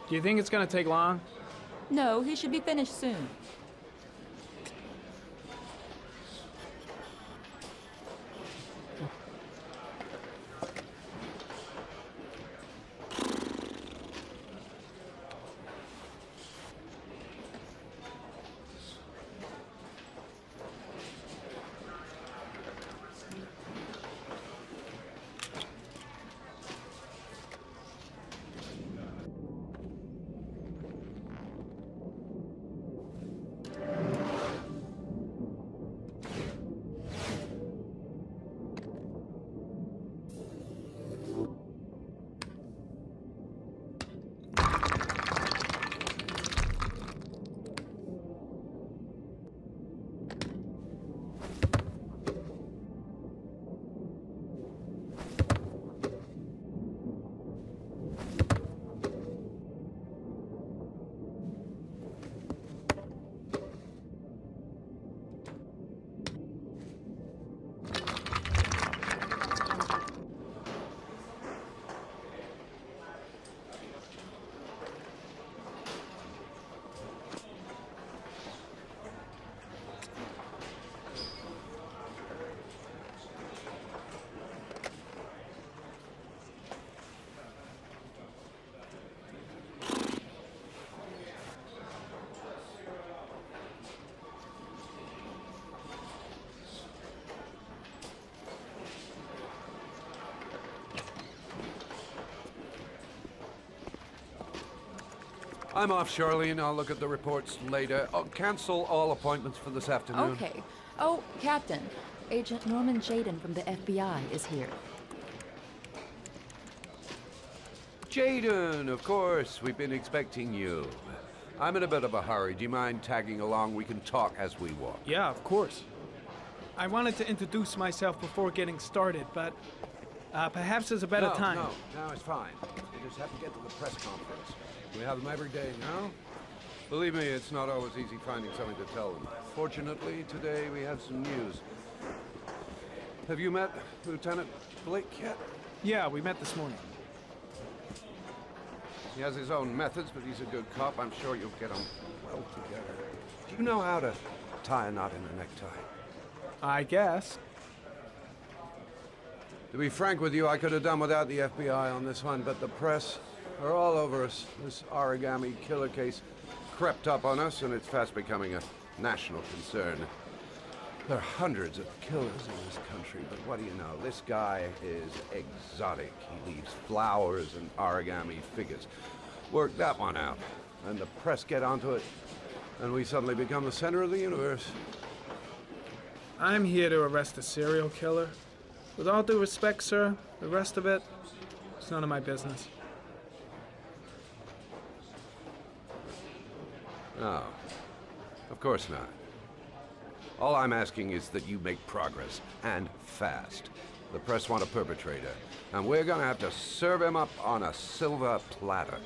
Do you think it's gonna take long? No, he should be finished soon. I'm off, Charlene. I'll look at the reports later. I'll cancel all appointments for this afternoon. Okay. Oh, Captain. Agent Norman Jayden from the FBI is here. Jayden, of course. We've been expecting you. I'm in a bit of a hurry. Do you mind tagging along? We can talk as we walk. Yeah, of course. I wanted to introduce myself before getting started, but perhaps there's a better time. No, it's fine. We just have to get to the press conference. We have them every day now. Believe me, it's not always easy finding something to tell them. Fortunately, today we have some news. Have you met Lieutenant Blake yet? Yeah, we met this morning. He has his own methods, but he's a good cop. I'm sure you'll get on well together. Do you know how to tie a knot in a necktie? I guess. To be frank with you, I could have done without the FBI on this one, but the press are all over us. This origami killer case crept up on us, and it's fast becoming a national concern. There are hundreds of killers in this country, but what do you know? This guy is exotic. He leaves flowers and origami figures. Work that one out, and the press get onto it, and we suddenly become the center of the universe. I'm here to arrest a serial killer. With all due respect, sir, the rest of it, it's none of my business. No, of course not. All I'm asking is that you make progress, and fast. The press want a perpetrator, and we're gonna have to serve him up on a silver platter.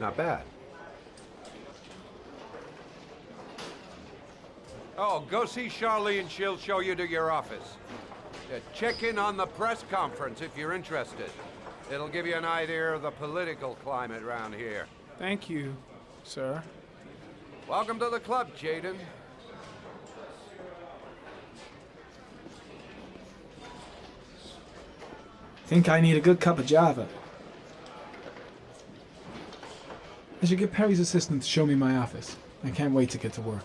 Not bad. Oh, go see Charlene. She'll show you to your office. Check in on the press conference if you're interested. It'll give you an idea of the political climate around here. Thank you, sir. Welcome to the club, Jayden. Think I need a good cup of Java. I should get Perry's assistant to show me my office. I can't wait to get to work.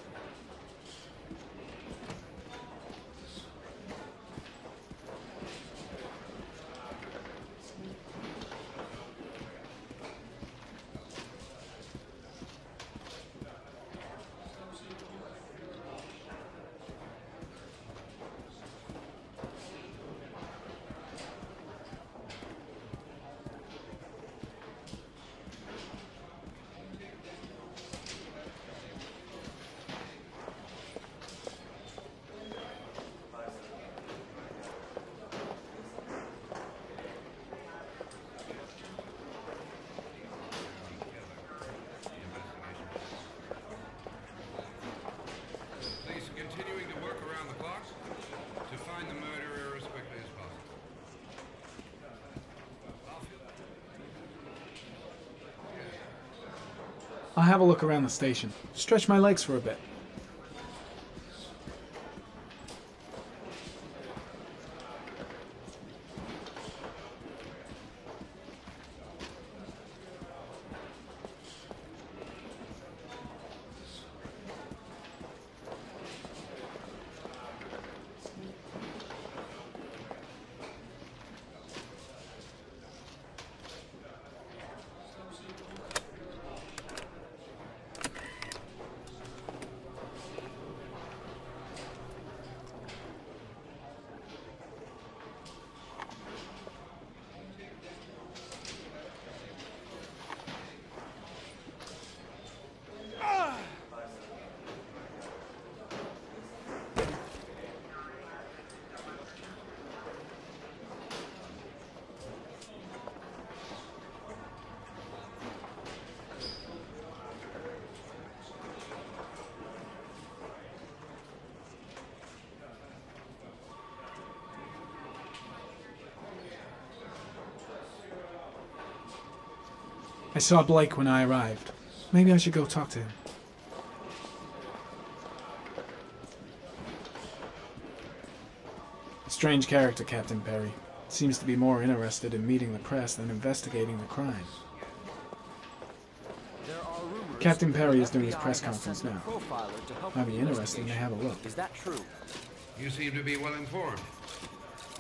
have a look around the station. Stretch my legs for a bit. I saw Blake when I arrived. Maybe I should go talk to him. A strange character, Captain Perry. Seems to be more interested in meeting the press than investigating the crime. Captain Perry is doing his press conference now. Might be interesting to have a look. Is that true? You seem to be well informed.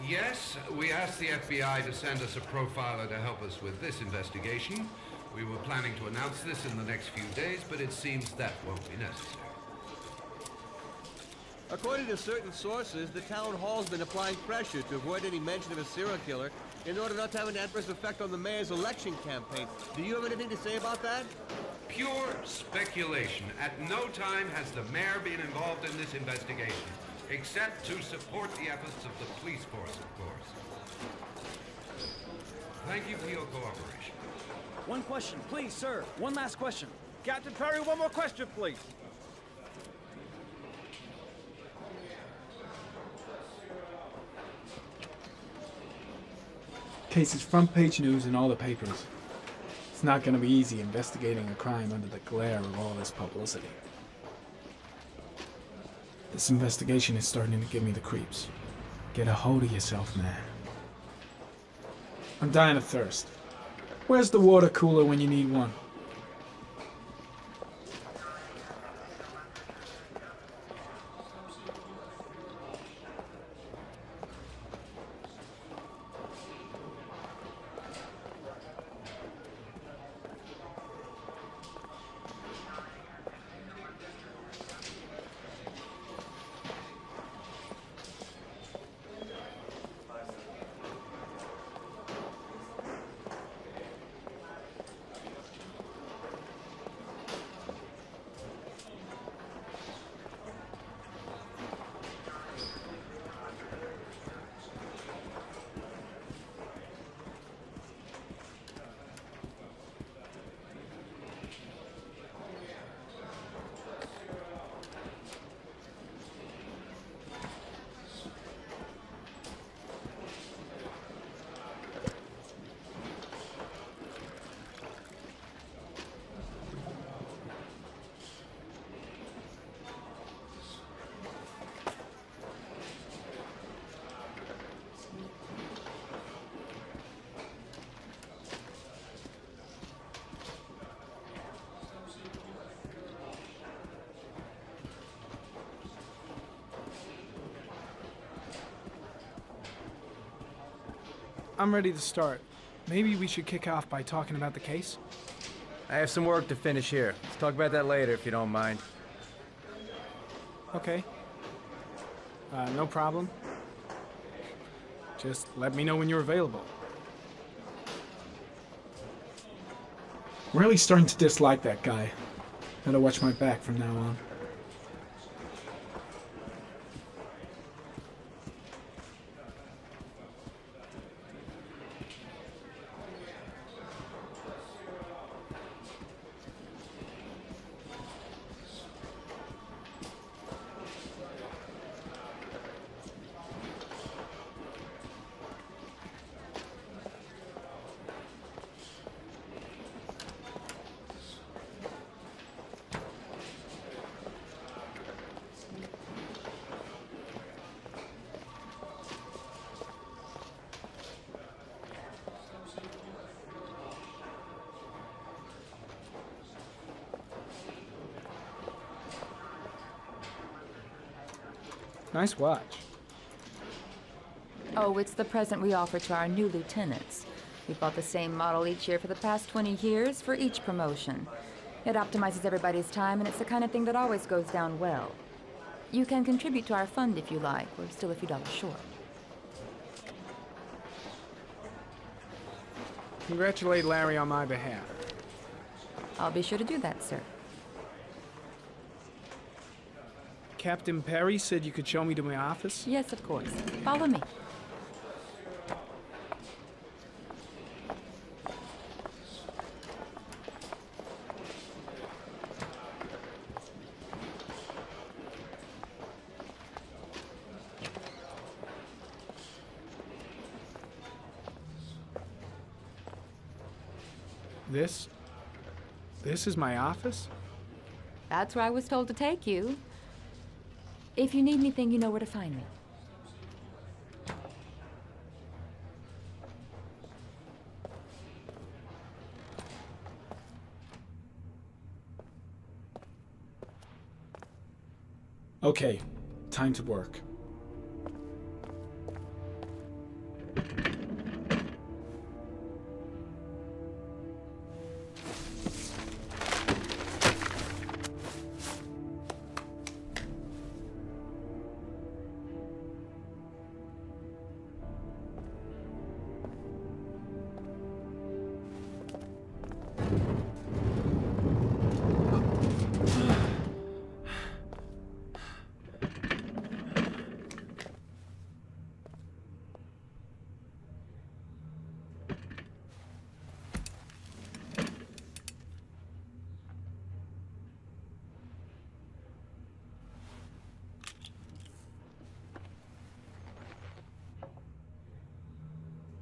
Yes, we asked the FBI to send us a profiler to help us with this investigation. We were planning to announce this in the next few days, but it seems that won't be necessary. According to certain sources, the town hall's been applying pressure to avoid any mention of a serial killer in order not to have an adverse effect on the mayor's election campaign. Do you have anything to say about that? Pure speculation. At no time has the mayor been involved in this investigation, except to support the efforts of the police force, of course. Thank you for your cooperation. One question, please, sir. One last question. Captain Perry, one more question, please. Case is front page news in all the papers. It's not going to be easy investigating a crime under the glare of all this publicity. This investigation is starting to give me the creeps. Get a hold of yourself, man. I'm dying of thirst. Where's the water cooler when you need one? I'm ready to start. Maybe we should kick off by talking about the case? I have some work to finish here. Let's talk about that later if you don't mind. Okay. No problem. Just let me know when you're available. Really starting to dislike that guy. Gotta watch my back from now on. Nice watch. Oh, it's the present we offer to our new lieutenants. We've bought the same model each year for the past 20 years for each promotion. It optimizes everybody's time, and it's the kind of thing that always goes down well. You can contribute to our fund if you like. We're still a few dollars short. Congratulate Larry on my behalf. I'll be sure to do that, sir. Captain Perry said you could show me to my office. Yes, of course. Follow me. This is my office? That's where I was told to take you. If you need anything, you know where to find me. Okay, time to work.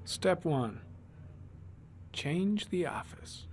Step 1. Change the office.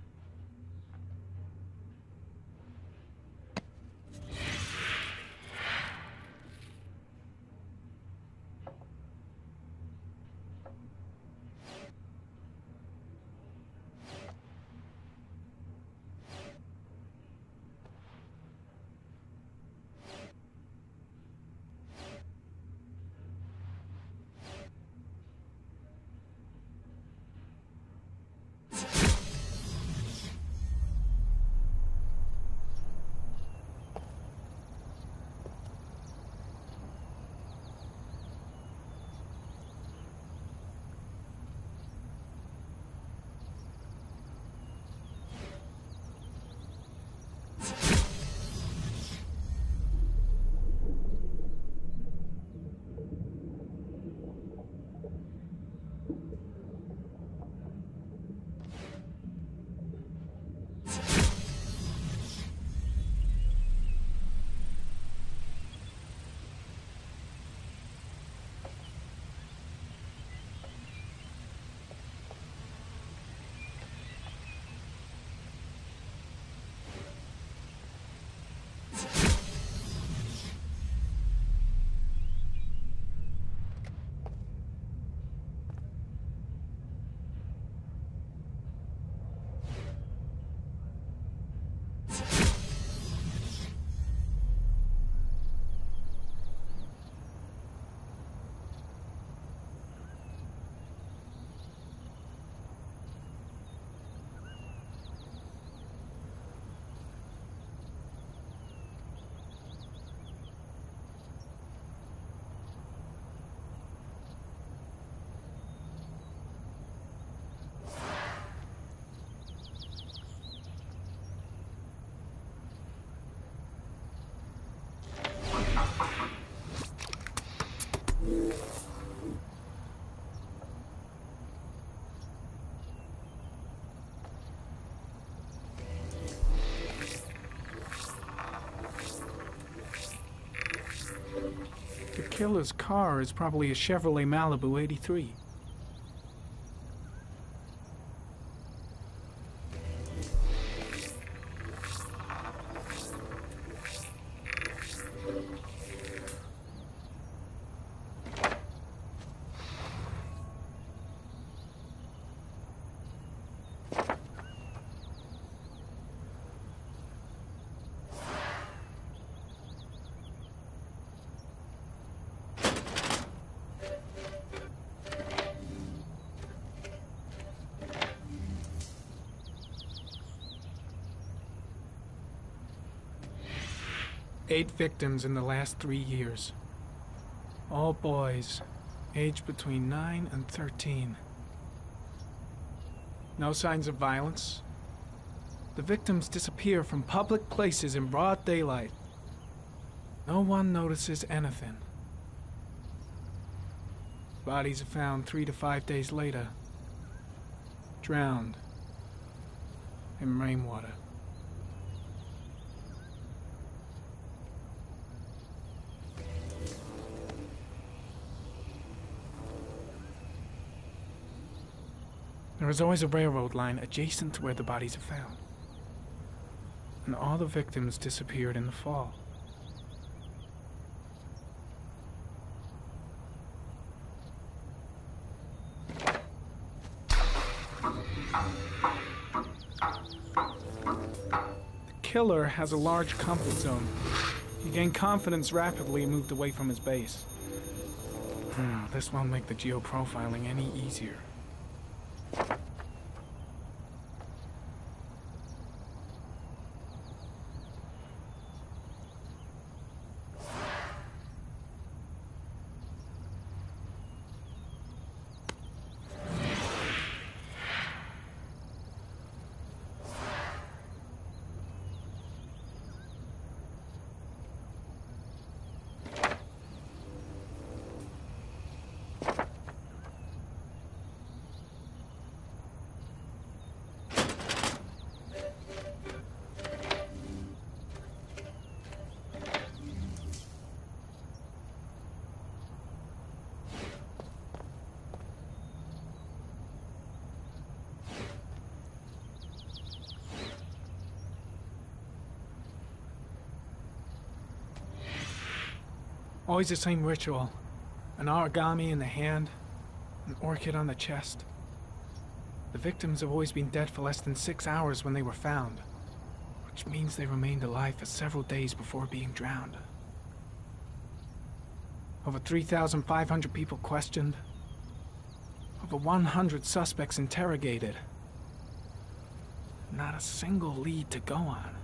The killer's car is probably a Chevrolet Malibu 83. 8 victims in the last 3 years. All boys, aged between 9 and 13. No signs of violence. The victims disappear from public places in broad daylight. No one notices anything. Bodies are found 3 to 5 days later, drowned in rainwater. There is always a railroad line adjacent to where the bodies are found. And all the victims disappeared in the fall. The killer has a large comfort zone. He gained confidence rapidly and moved away from his base. This won't make the geoprofiling any easier. Always the same ritual. An origami in the hand, an orchid on the chest. The victims have always been dead for less than 6 hours when they were found, which means they remained alive for several days before being drowned. Over 3,500 people questioned. Over 100 suspects interrogated. Not a single lead to go on.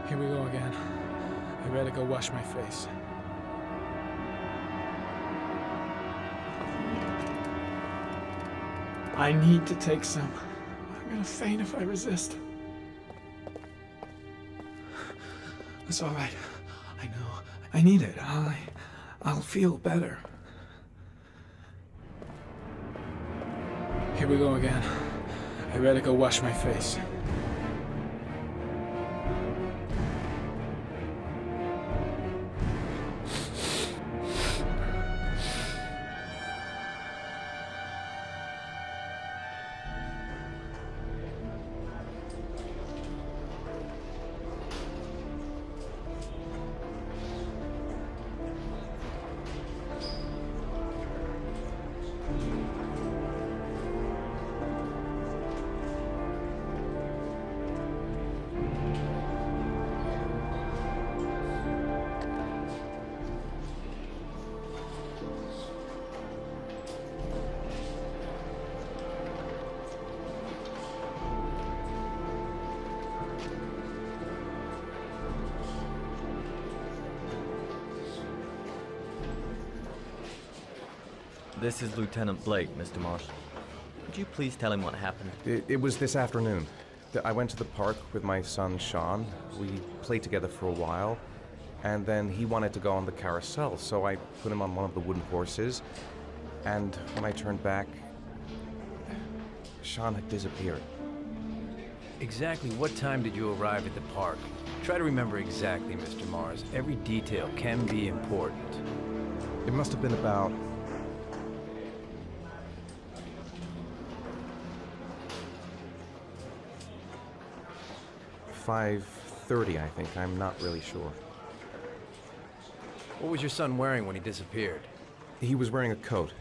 Here we go again. I better go wash my face. I need to take some. I'm gonna faint if I resist. It's all right. I know. I need it. I'll feel better. Here we go again. I better go wash my face. This is Lieutenant Blake, Mr. Marshall. Could you please tell him what happened? It was this afternoon. I went to the park with my son, Sean. We played together for a while, and then he wanted to go on the carousel, so I put him on one of the wooden horses, And when I turned back, Sean had disappeared. Exactly what time did you arrive at the park? Try to remember exactly, Mr. Mars. Every detail can be important. It must have been about 5:30, I think. I'm not really sure. What was your son wearing when he disappeared? He was wearing a coat.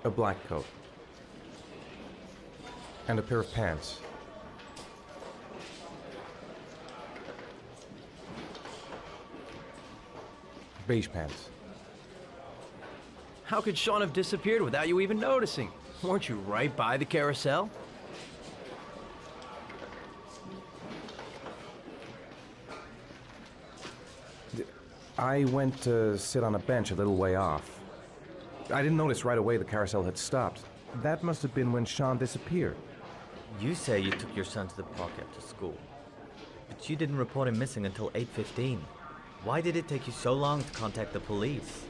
A black coat. And a pair of pants. Beige pants. How could Sean have disappeared without you even noticing? Weren't you right by the carousel? I went to sit on a bench a little way off. I didn't notice right away the carousel had stopped. That must have been when Sean disappeared. You say you took your son to the park after school, but you didn't report him missing until 8:15. Why did it take you so long to contact the police?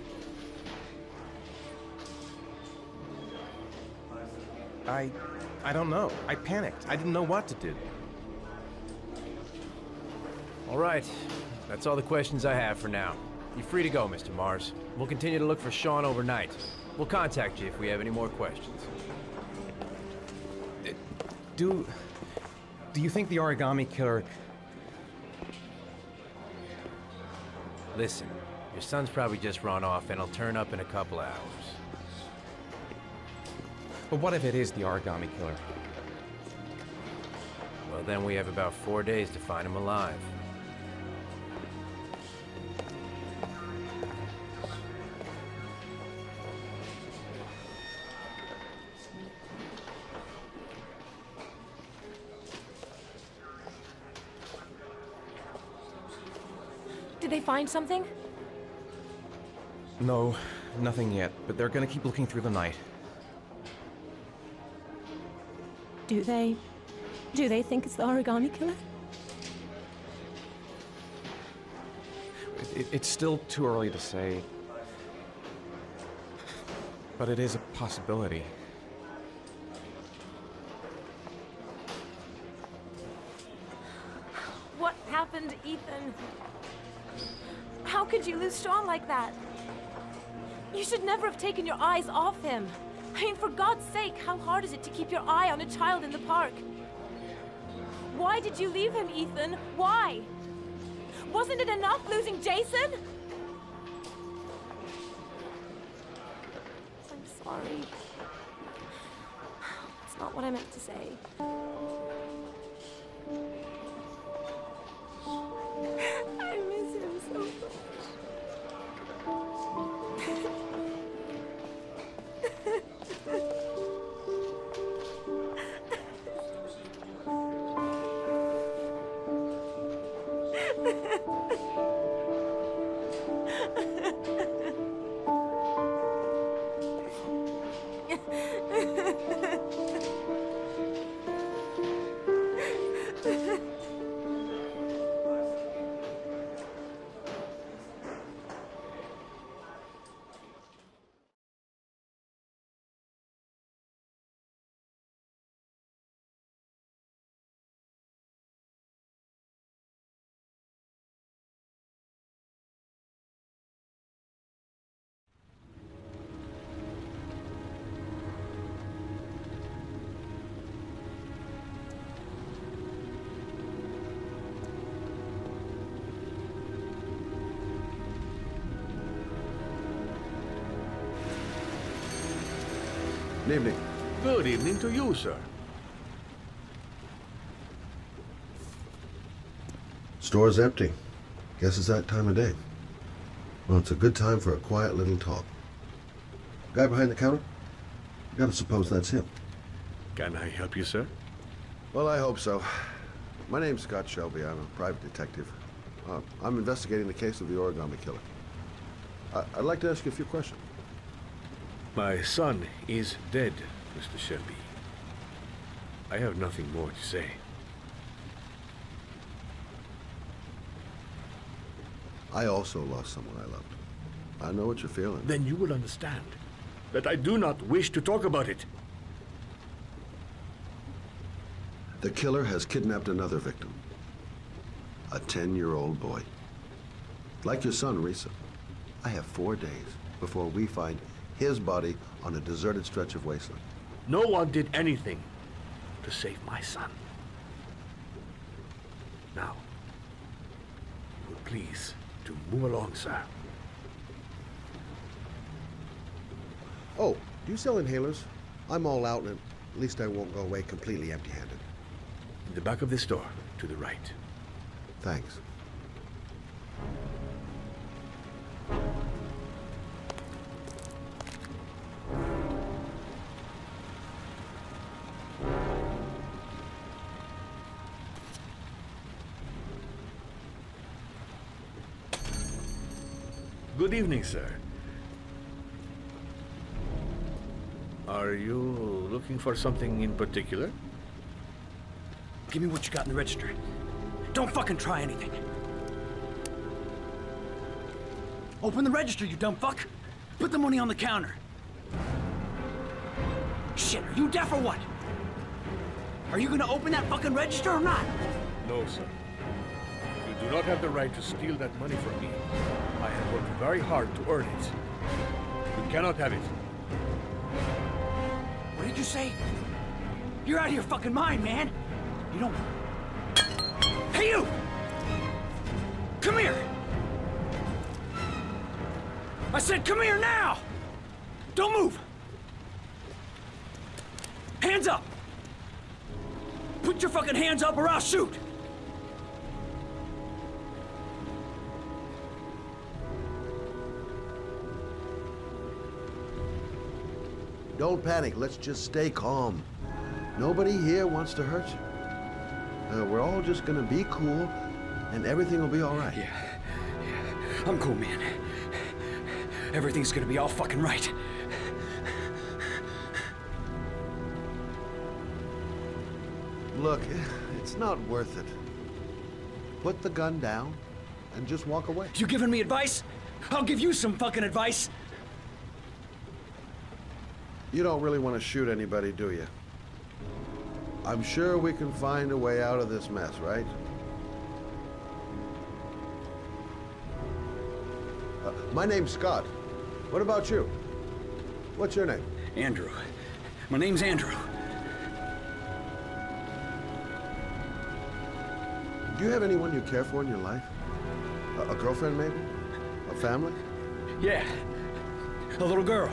I don't know. I panicked. I didn't know what to do. All right. That's all the questions I have for now. You're free to go, Mr. Mars. We'll continue to look for Sean overnight. We'll contact you if we have any more questions. Do you think the origami killer... Listen, your son's probably just run off and he'll turn up in a couple of hours. But what if it is the origami killer? Well, then we have about 4 days to find him alive. Did they find something? No, nothing yet, but they're gonna keep looking through the night. Do they think it's the origami killer? It's still too early to say. But it is a possibility. What happened, Ethan? How could you lose Sean like that? You should never have taken your eyes off him. I mean, for God's sake, how hard is it to keep your eye on a child in the park? Why did you leave him, Ethan? Why? Wasn't it enough losing Jason? I'm sorry. It's not what I meant to say. I miss him so much. Good evening. Good evening to you, sir. Store's empty. Guess it's that time of day. Well, it's a good time for a quiet little talk. Guy behind the counter? Gotta suppose that's him. Can I help you, sir? Well, I hope so. My name's Scott Shelby. I'm a private detective. I'm investigating the case of the origami killer. I'd like to ask you a few questions. My son is dead, Mr. Shelby. I have nothing more to say. I also lost someone I loved. I know what you're feeling. Then you will understand that I do not wish to talk about it. The killer has kidnapped another victim. A 10-year-old boy. Like your son, Risa. I have 4 days before we find his body on a deserted stretch of wasteland. No one did anything to save my son. Now, you will please to move along, sir. Oh, do you sell inhalers? I'm all out, and at least I won't go away completely empty-handed. In the back of the store, to the right. Thanks. Good evening, sir. Are you looking for something in particular? Give me what you got in the register. Don't fucking try anything. Open the register, you dumb fuck. Put the money on the counter. Shit, are you deaf or what? Are you gonna open that fucking register or not? No, sir. You do not have the right to steal that money from me. I have worked very hard to earn it. You cannot have it. What did you say? You're out of your fucking mind, man. You don't... Hey, you! Come here! I said come here now! Don't move! Hands up! Put your fucking hands up or I'll shoot! Don't panic. Let's just stay calm. Nobody here wants to hurt you. We're all just gonna be cool, and everything will be all right. Yeah. I'm cool, man. Everything's gonna be all fucking right. Look, it's not worth it. Put the gun down and just walk away. You giving me advice? I'll give you some fucking advice. You don't really want to shoot anybody, do you? I'm sure we can find a way out of this mess, right? My name's Scott. What about you? What's your name? Andrew. My name's Andrew. Do you have anyone you care for in your life? A girlfriend, maybe? A family? Yeah. A little girl.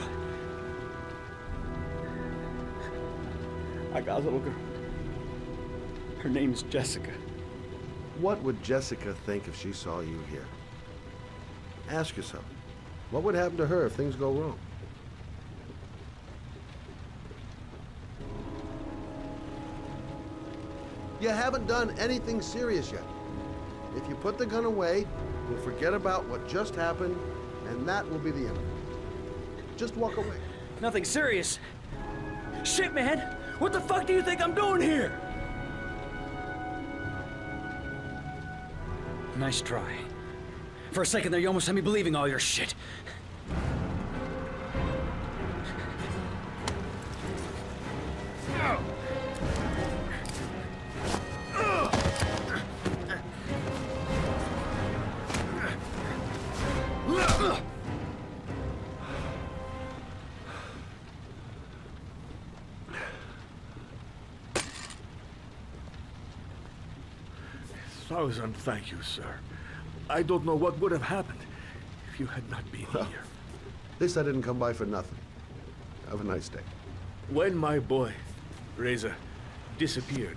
I got a little girl. Her name's Jessica. What would Jessica think if she saw you here? Ask yourself, what would happen to her if things go wrong? You haven't done anything serious yet. If you put the gun away, we'll forget about what just happened, and that will be the end of it. Just walk away. Nothing serious. Shit, man! What the fuck do you think I'm doing here? Nice try. For a second there, you almost had me believing all your shit. Thousand thank you, sir. I don't know what would have happened if you had not been here. At least I didn't come by for nothing. Have a nice day. When my boy, Reza, disappeared,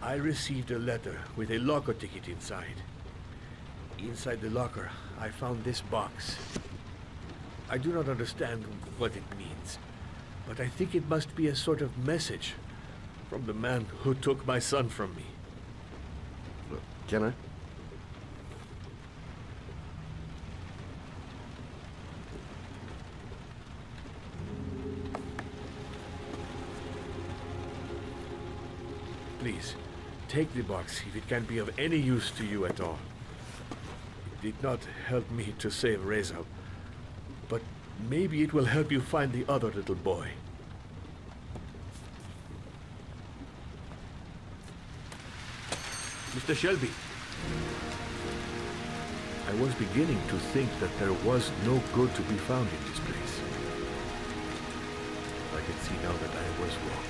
I received a letter with a locker ticket inside. Inside the locker, I found this box. I do not understand what it means, but I think it must be a sort of message from the man who took my son from me. Look, can I? Please, take the box if it can be of any use to you at all. did not help me to save Reza, but maybe it will help you find the other little boy. Mr. Shelby, I was beginning to think that there was no good to be found in this place. I can see now that I was wrong.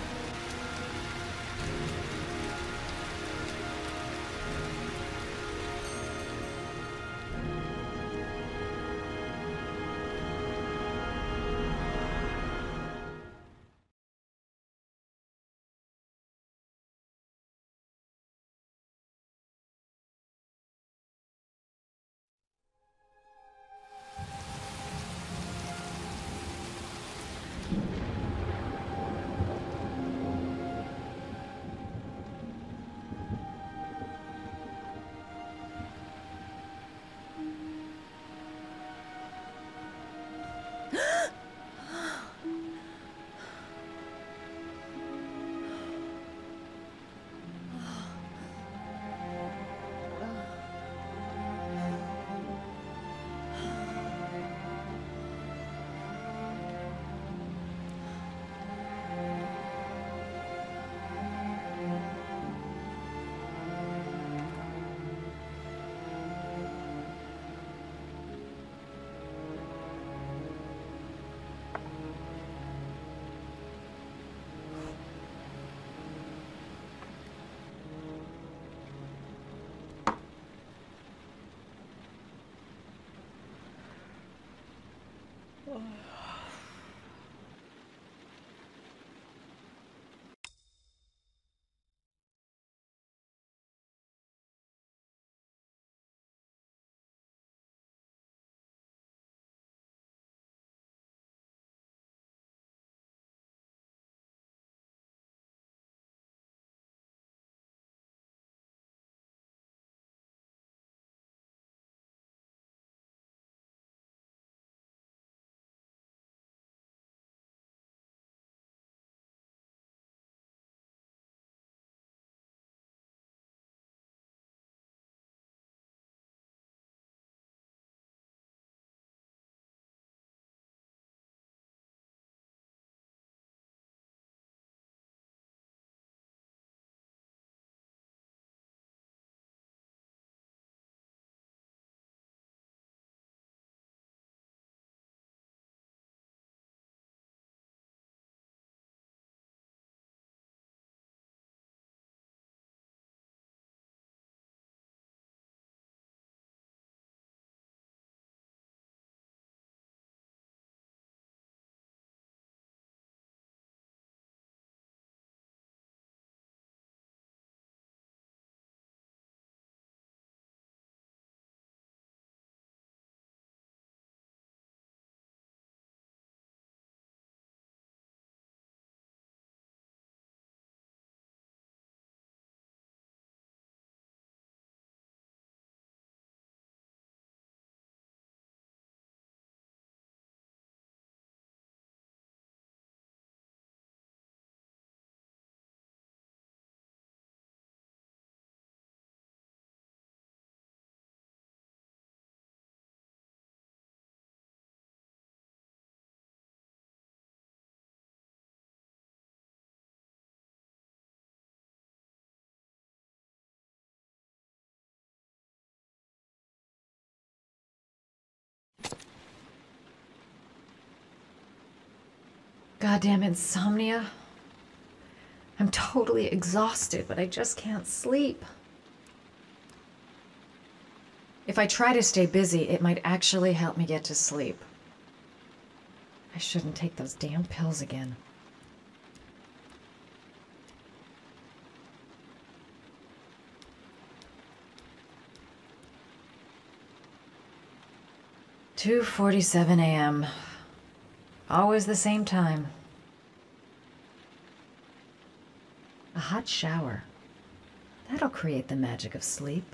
Goddamn insomnia. I'm totally exhausted, but I just can't sleep. If I try to stay busy, it might actually help me get to sleep. I shouldn't take those damn pills again. "2:47 a.m. Always the same time. A hot shower. That'll create the magic of sleep.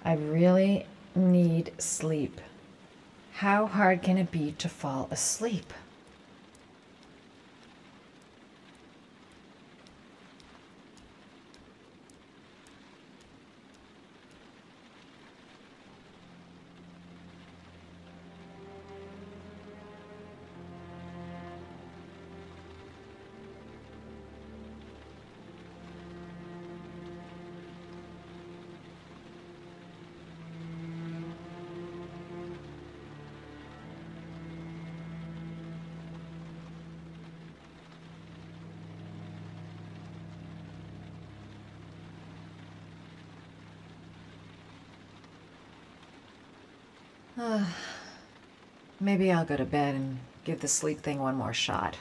I really need sleep. How hard can it be to fall asleep? Maybe I'll go to bed and give the sleep thing one more shot.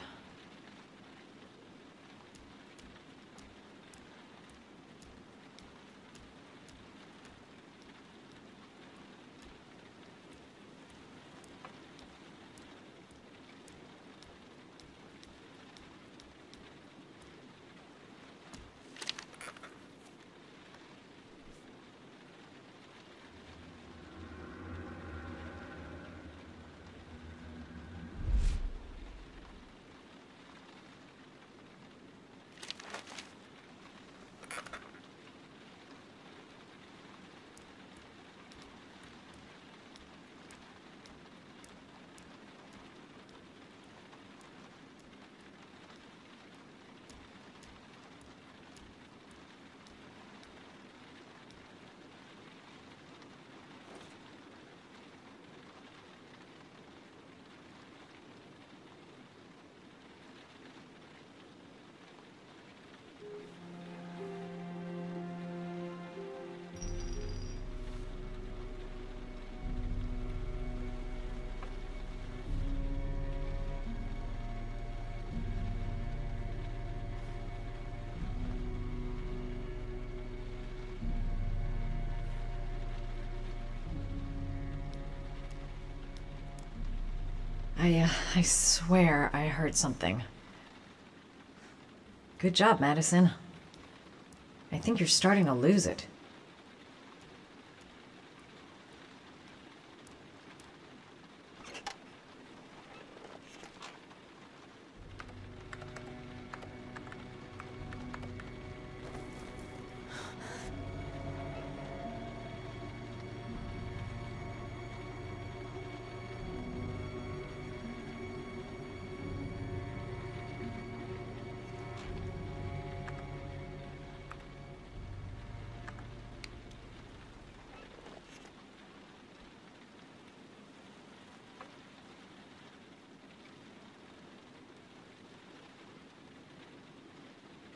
I swear I heard something. Good job, Madison. I think you're starting to lose it.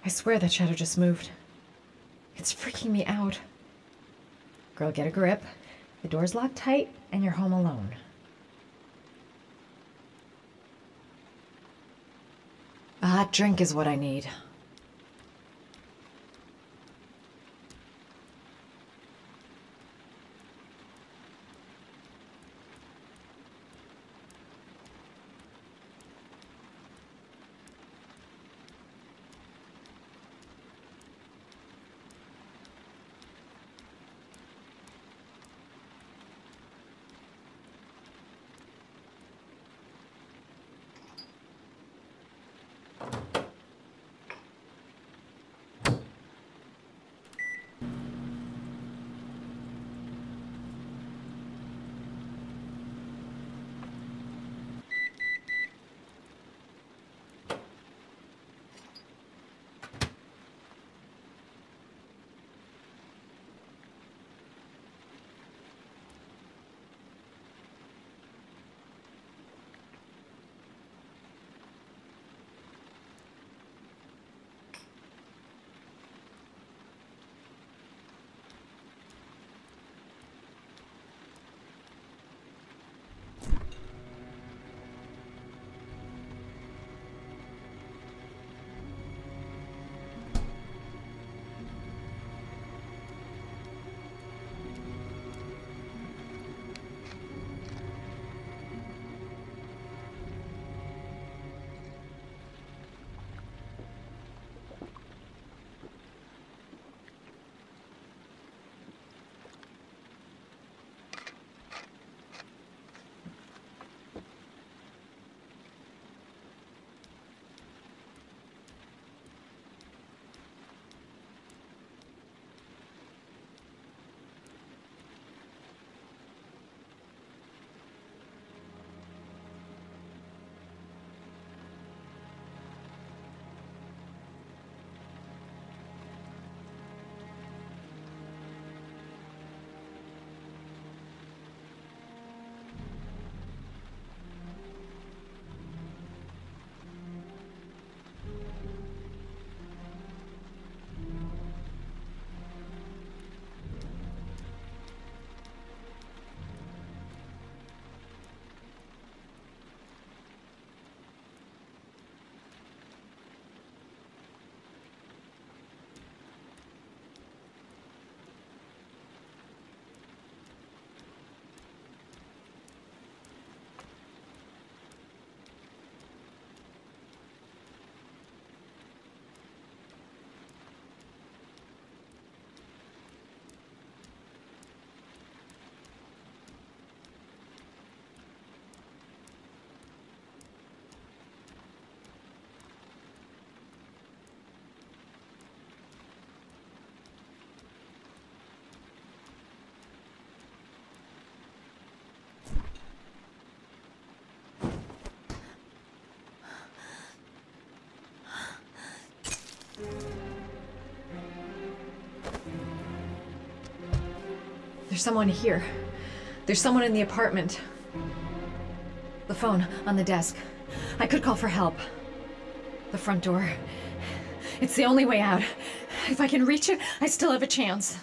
I swear that shadow just moved. It's freaking me out. Girl, get a grip. The door's locked tight, and you're home alone. A hot drink is what I need. There's someone here. There's someone in the apartment. The phone on the desk. I could call for help. The front door. It's the only way out. If I can reach it, I still have a chance.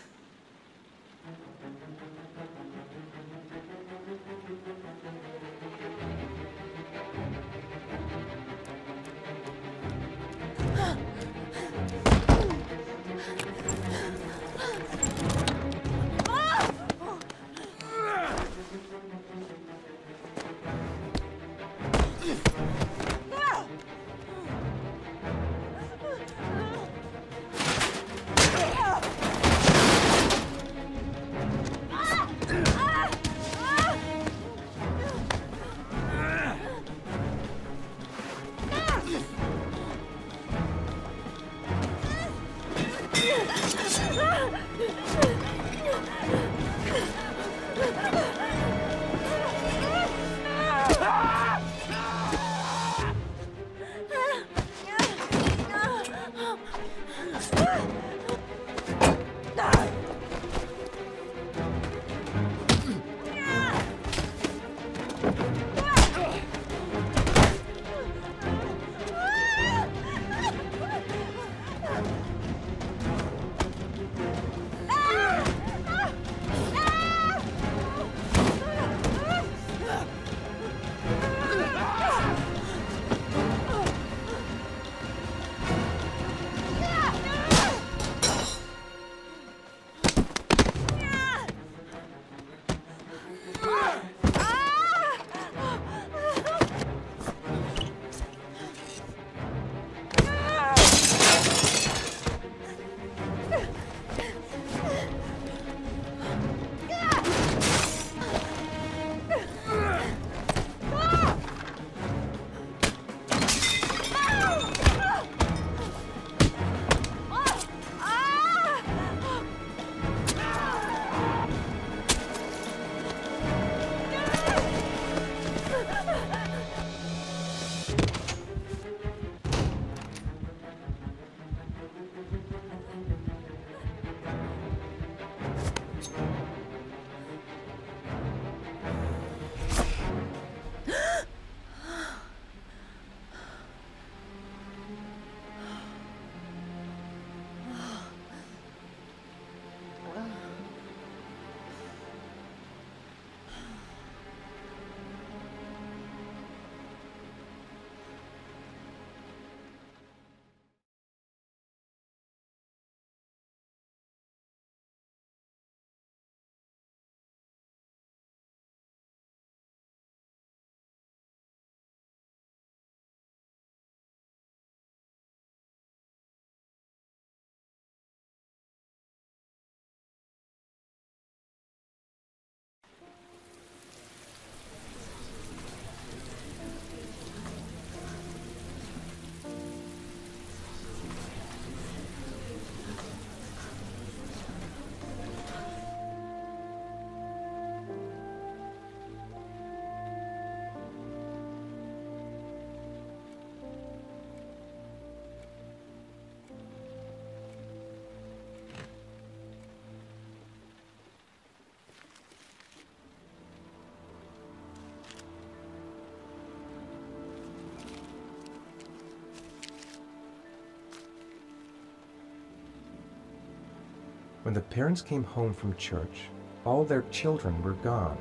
When the parents came home from church, all their children were gone.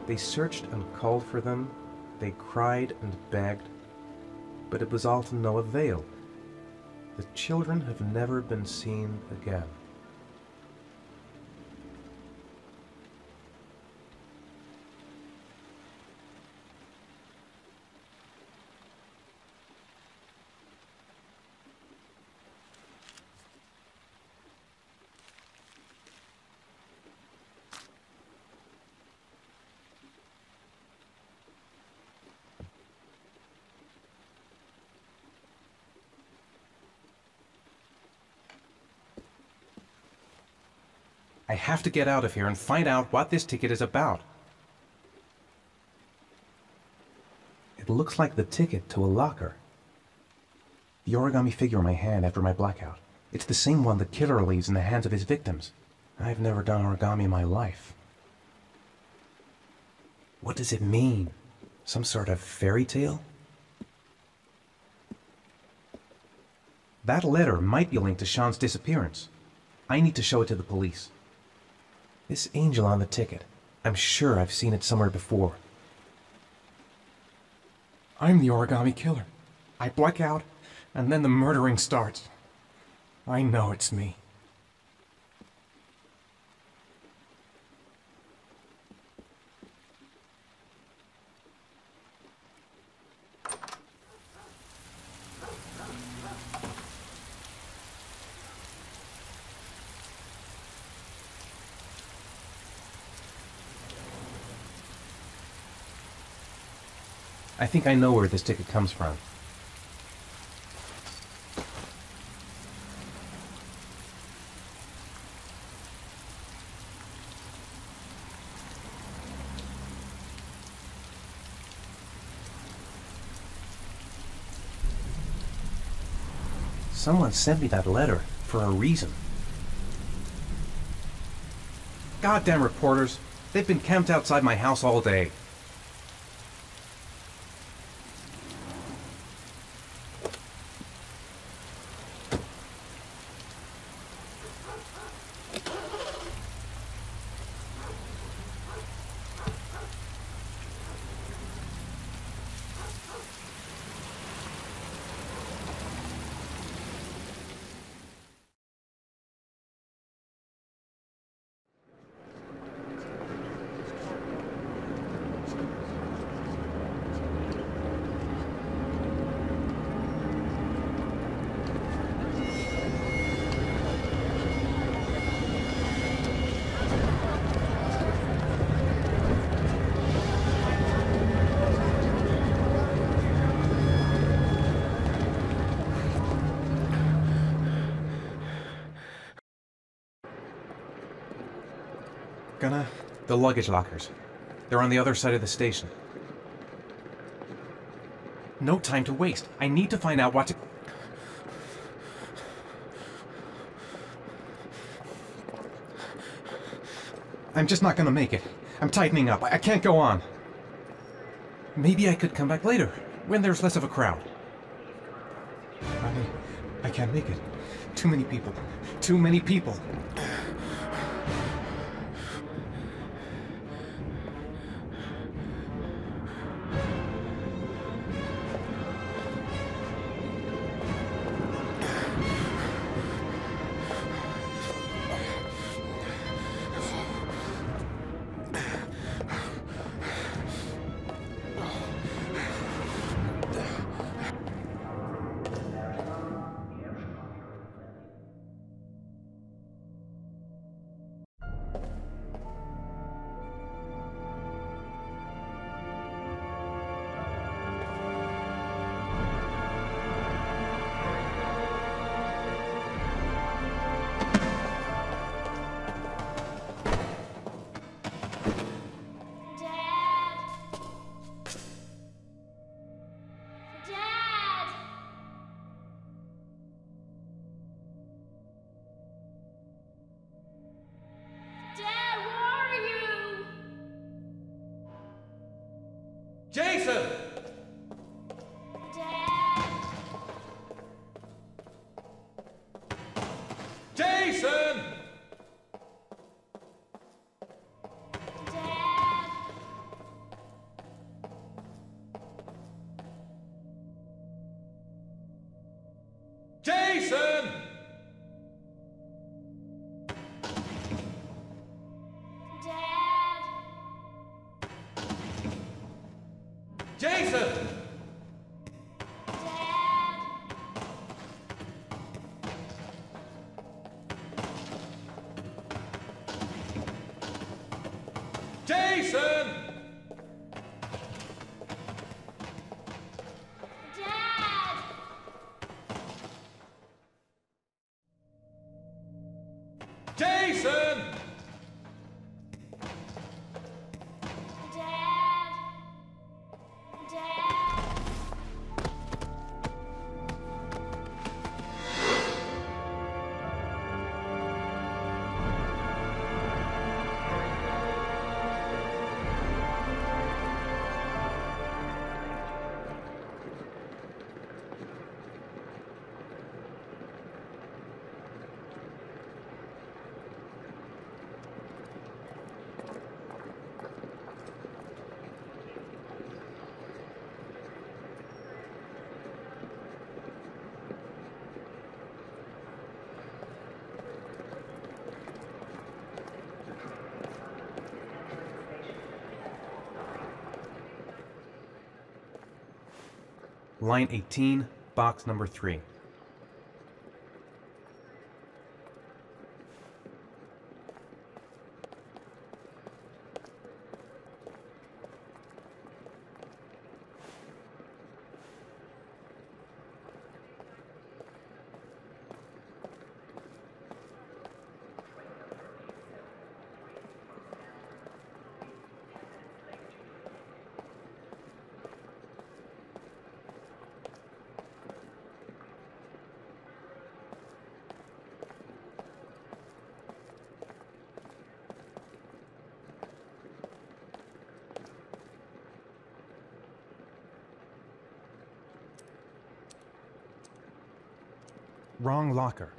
They searched and called for them, they cried and begged, but it was all to no avail. The children have never been seen again. I have to get out of here and find out what this ticket is about. It looks like the ticket to a locker. The origami figure in my hand after my blackout. It's the same one the killer leaves in the hands of his victims. I've never done origami in my life. What does it mean? Some sort of fairy tale? That letter might be linked to Sean's disappearance. I need to show it to the police. This angel on the ticket, I'm sure I've seen it somewhere before. I'm the origami killer. I black out, and then the murdering starts. I know it's me. I think I know where this ticket comes from. Someone sent me that letter for a reason. Goddamn reporters! They've been camped outside my house all day. The luggage lockers. They're on the other side of the station. No time to waste. I need to find out what to... I'm just not gonna make it. I'm tightening up. I can't go on. Maybe I could come back later, when there's less of a crowd. I can't make it. Too many people. Too many people. Jason! Dad! Jason! Dad! Jason! Dad! Jason! Jason! Jason! Line 18, box number 3. Wrong locker.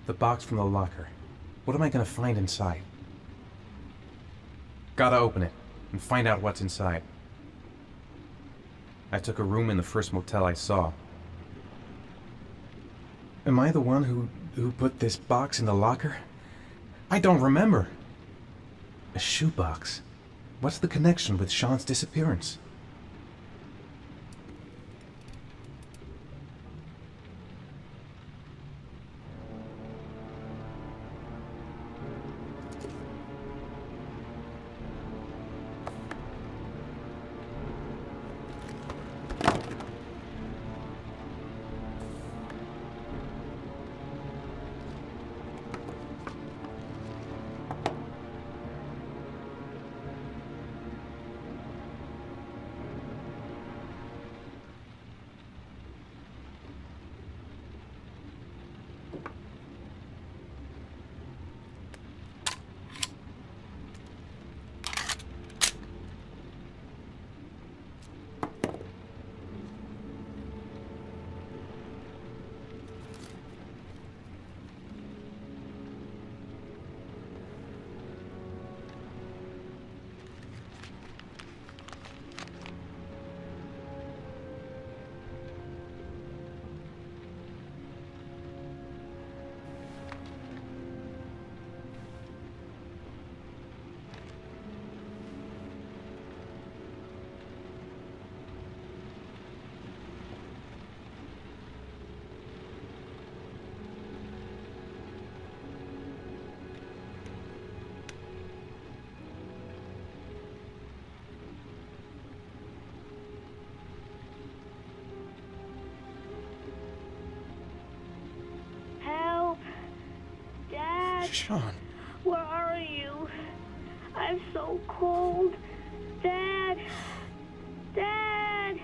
The box from the locker. What am I gonna find inside? Gotta open it and find out what's inside. I took a room in the first motel I saw. Am I the one who put this box in the locker? I don't remember. A shoebox. What's the connection with Sean's disappearance? Sean. Where are you? I'm so cold. Dad! Dad!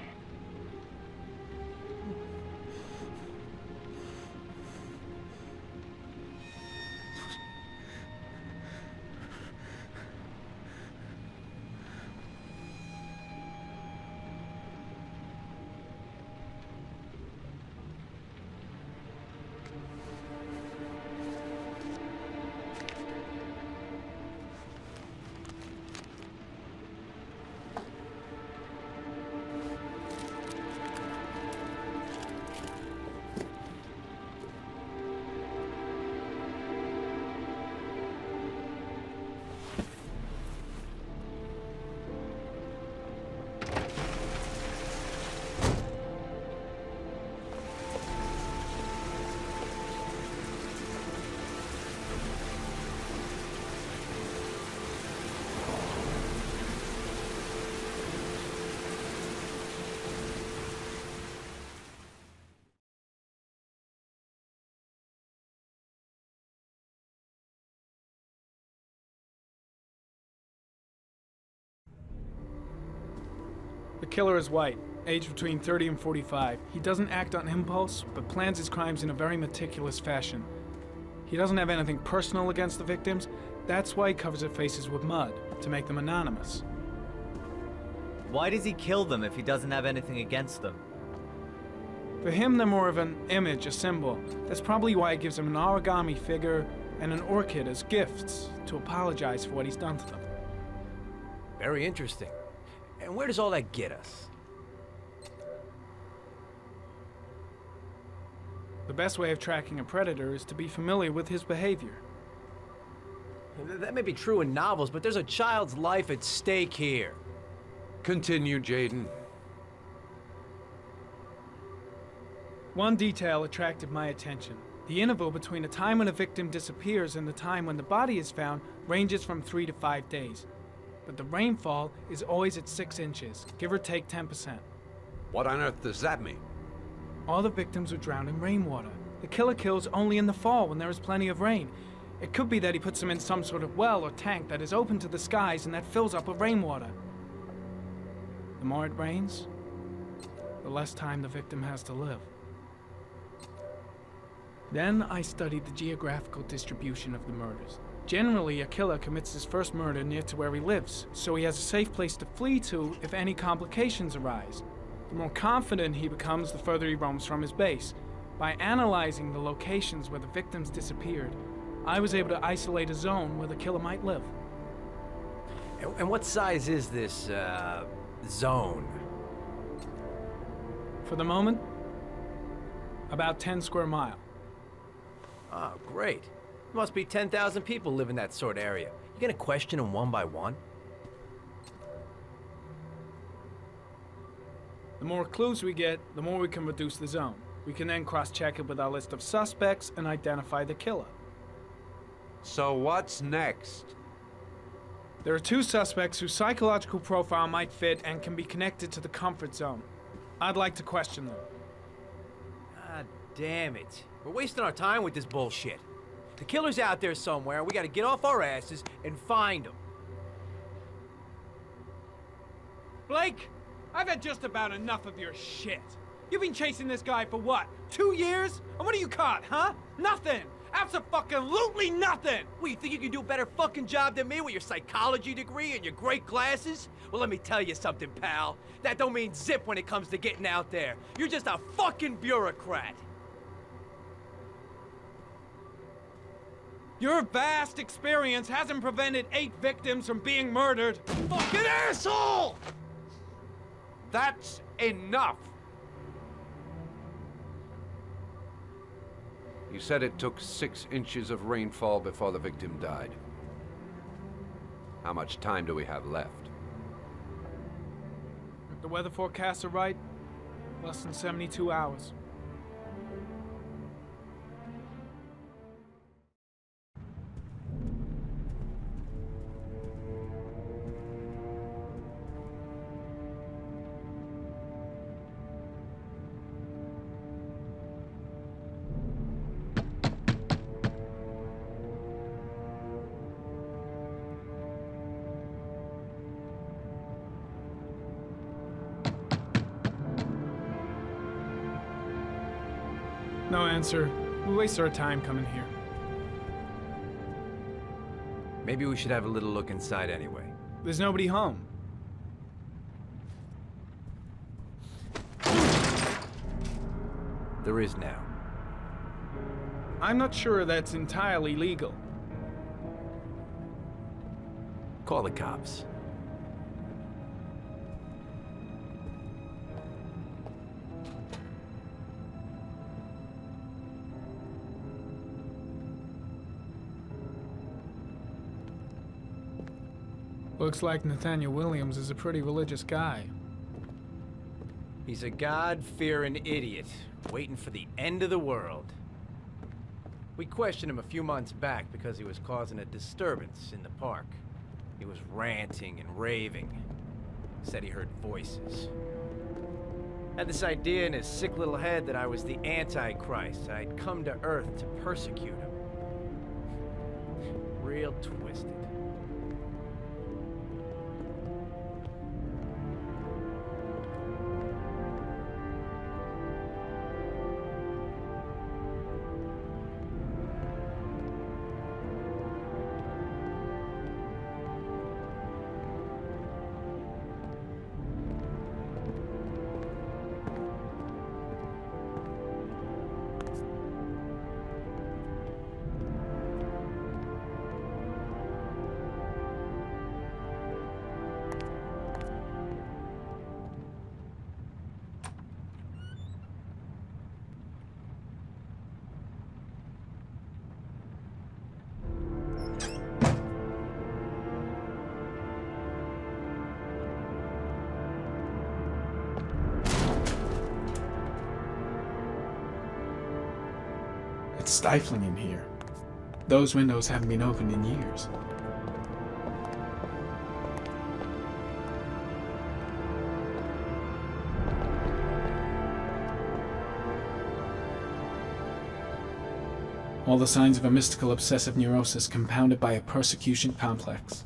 The killer is white, aged between 30 and 45. He doesn't act on impulse, but plans his crimes in a very meticulous fashion. He doesn't have anything personal against the victims. That's why he covers their faces with mud, to make them anonymous. Why does he kill them if he doesn't have anything against them? For him, they're more of an image, a symbol. That's probably why he gives them an origami figure and an orchid as gifts to apologize for what he's done to them. Very interesting. And where does all that get us? The best way of tracking a predator is to be familiar with his behavior. That may be true in novels, but there's a child's life at stake here. Continue, Jayden. One detail attracted my attention. The interval between the time when a victim disappears and the time when the body is found ranges from 3 to 5 days. But the rainfall is always at 6 inches, give or take 10%. What on earth does that mean? All the victims were drowned in rainwater. The killer kills only in the fall when there is plenty of rain. It could be that he puts them in some sort of well or tank that is open to the skies and that fills up with rainwater. The more it rains, the less time the victim has to live. Then I studied the geographical distribution of the murders. Generally, a killer commits his first murder near to where he lives, so he has a safe place to flee to if any complications arise. The more confident he becomes, the further he roams from his base. By analyzing the locations where the victims disappeared, I was able to isolate a zone where the killer might live. And what size is this, zone? For the moment, about 10 square miles. Oh, great. Must be 10,000 people live in that sort of area. You gonna question them one by one? The more clues we get, the more we can reduce the zone. We can then cross-check it with our list of suspects and identify the killer. So what's next? There are 2 suspects whose psychological profile might fit and can be connected to the comfort zone. I'd like to question them. God damn it. We're wasting our time with this bullshit. The killer's out there somewhere, we gotta get off our asses and find him. Blake, I've had just about enough of your shit. You've been chasing this guy for what, 2 years? And what are you caught, huh? Nothing! Abso-fucking-lutely nothing! What, you think you can do a better fucking job than me with your psychology degree and your great glasses? Well, let me tell you something, pal. That don't mean zip when it comes to getting out there. You're just a fucking bureaucrat. Your vast experience hasn't prevented 8 victims from being murdered. Fucking asshole! That's enough! You said it took 6 inches of rainfall before the victim died. How much time do we have left? If the weather forecasts are right, less than 72 hours. No answer. We waste our time coming here. Maybe we should have a little look inside anyway. There's nobody home. There is now. I'm not sure that's entirely legal. Call the cops. Looks like Nathaniel Williams is a pretty religious guy. He's a God-fearing idiot, waiting for the end of the world. We questioned him a few months back because he was causing a disturbance in the park. He was ranting and raving. Said he heard voices. Had this idea in his sick little head that I was the Antichrist. I'd come to Earth to persecute him. Real twisted. It's stifling in here. Those windows haven't been opened in years. All the signs of a mystical obsessive neurosis compounded by a persecution complex.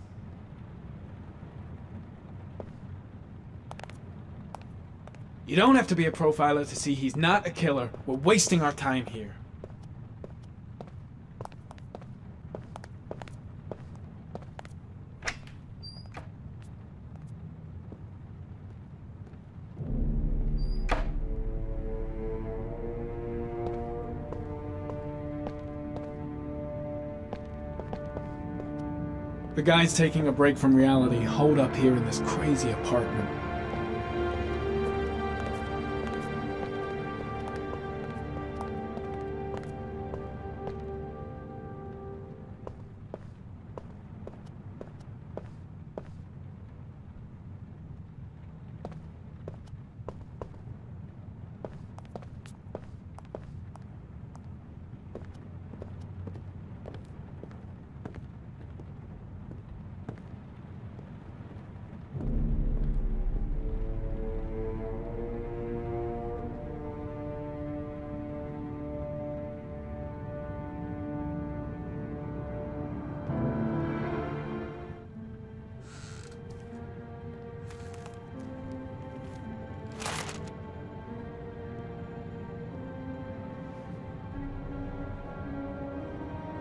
You don't have to be a profiler to see he's not a killer. We're wasting our time here. The guys taking a break from reality holed up here in this crazy apartment.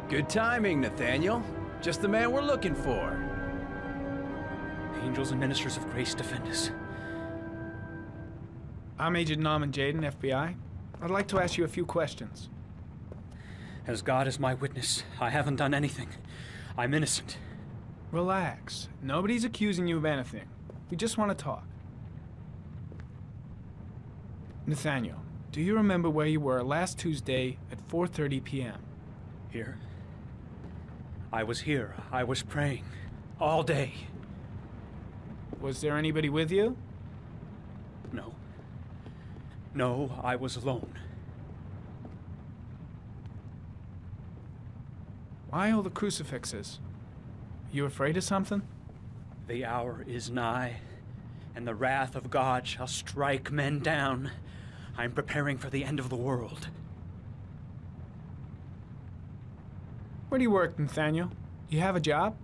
Good timing, Nathaniel. Just the man we're looking for. Angels and ministers of grace defend us. I'm Agent Norman Jayden, FBI. I'd like to ask you a few questions. As God is my witness, I haven't done anything. I'm innocent. Relax. Nobody's accusing you of anything. We just want to talk. Nathaniel, do you remember where you were last Tuesday at 4:30 p.m.? Here? I was here. I was praying. All day. Was there anybody with you? No. No, I was alone. Why all the crucifixes? You afraid of something? The hour is nigh, and the wrath of God shall strike men down. I'm preparing for the end of the world. Where do you work, Nathaniel? Do you have a job?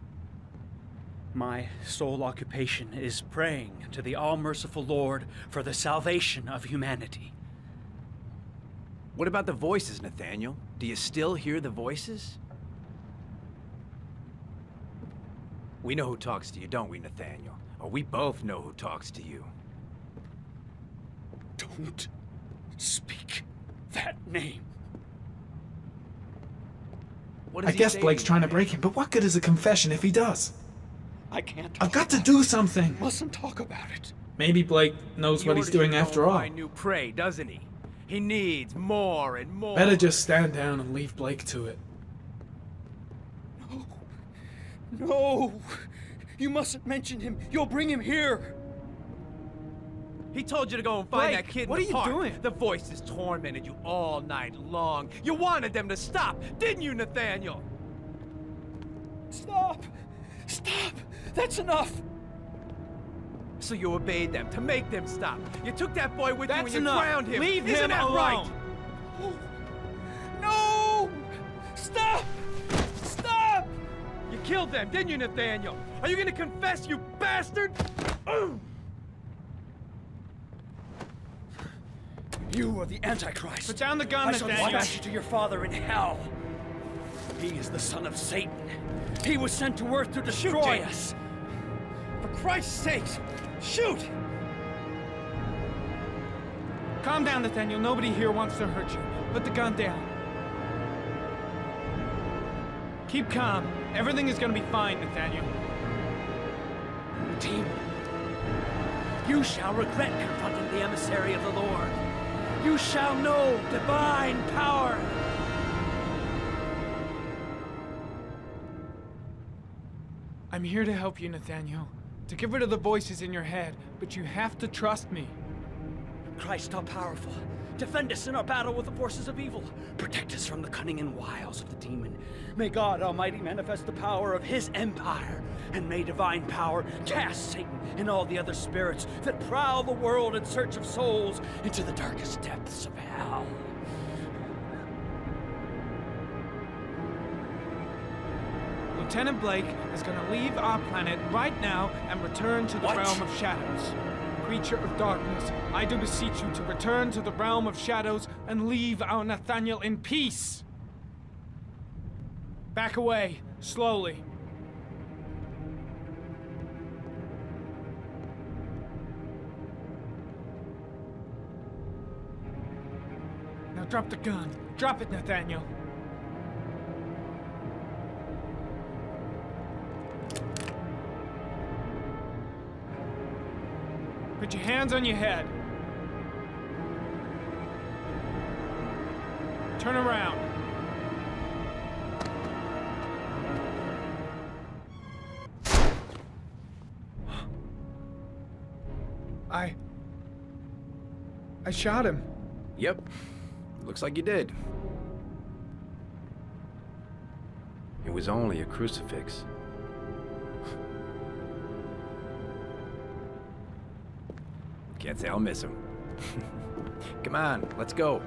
My sole occupation is praying to the all-merciful Lord for the salvation of humanity. What about the voices, Nathaniel? Do you still hear the voices? We know who talks to you, don't we, Nathaniel? Or we both know who talks to you. Don't speak that name. I guess Blake's trying to break him, but what good is a confession if he does? I can't. I've got to do something. Mustn't talk about it. Maybe Blake knows what he's doing after all. Find new prey, doesn't he? He needs more and more. Better just stand down and leave Blake to it. No. No. You mustn't mention him. You'll bring him here. He told you to go and find Blake, that kid in what the are you park. doing? The voices tormented you all night long. You wanted them to stop, didn't you, Nathaniel? Stop! Stop! That's enough! So you obeyed them to make them stop. You took that boy with you and you enough. drowned him. Leave Isn't him that alone. right? No! Stop! Stop! You killed them, didn't you, Nathaniel? Are you gonna confess, you bastard? You are the Antichrist. Put down the gun, I shall Nathaniel. dispatch you to your father in hell. He is the son of Satan. He was sent to earth to destroy us. For Christ's sake, shoot! Calm down, Nathaniel. Nobody here wants to hurt you. Put the gun down. Keep calm. Everything is gonna be fine, Nathaniel. Team, you shall regret confronting the emissary of the Lord. You shall know divine power. I'm here to help you, Nathaniel. To get rid of the voices in your head, but you have to trust me. Christ all-powerful, defend us in our battle with the forces of evil. Protect us from the cunning and wiles of the demon. May God Almighty manifest the power of his empire, and may divine power cast Satan and all the other spirits that prowl the world in search of souls into the darkest depths of hell. Lieutenant Blake is gonna leave our planet right now and return to the realm of shadows. Creature of darkness, I do beseech you to return to the realm of shadows and leave our Nathaniel in peace. Back away, slowly. Now drop the gun. Drop it, Nathaniel. Put your hands on your head. Turn around. I shot him. Yep. Looks like you did. It was only a crucifix. Can't say I'll miss him. Come on, let's go.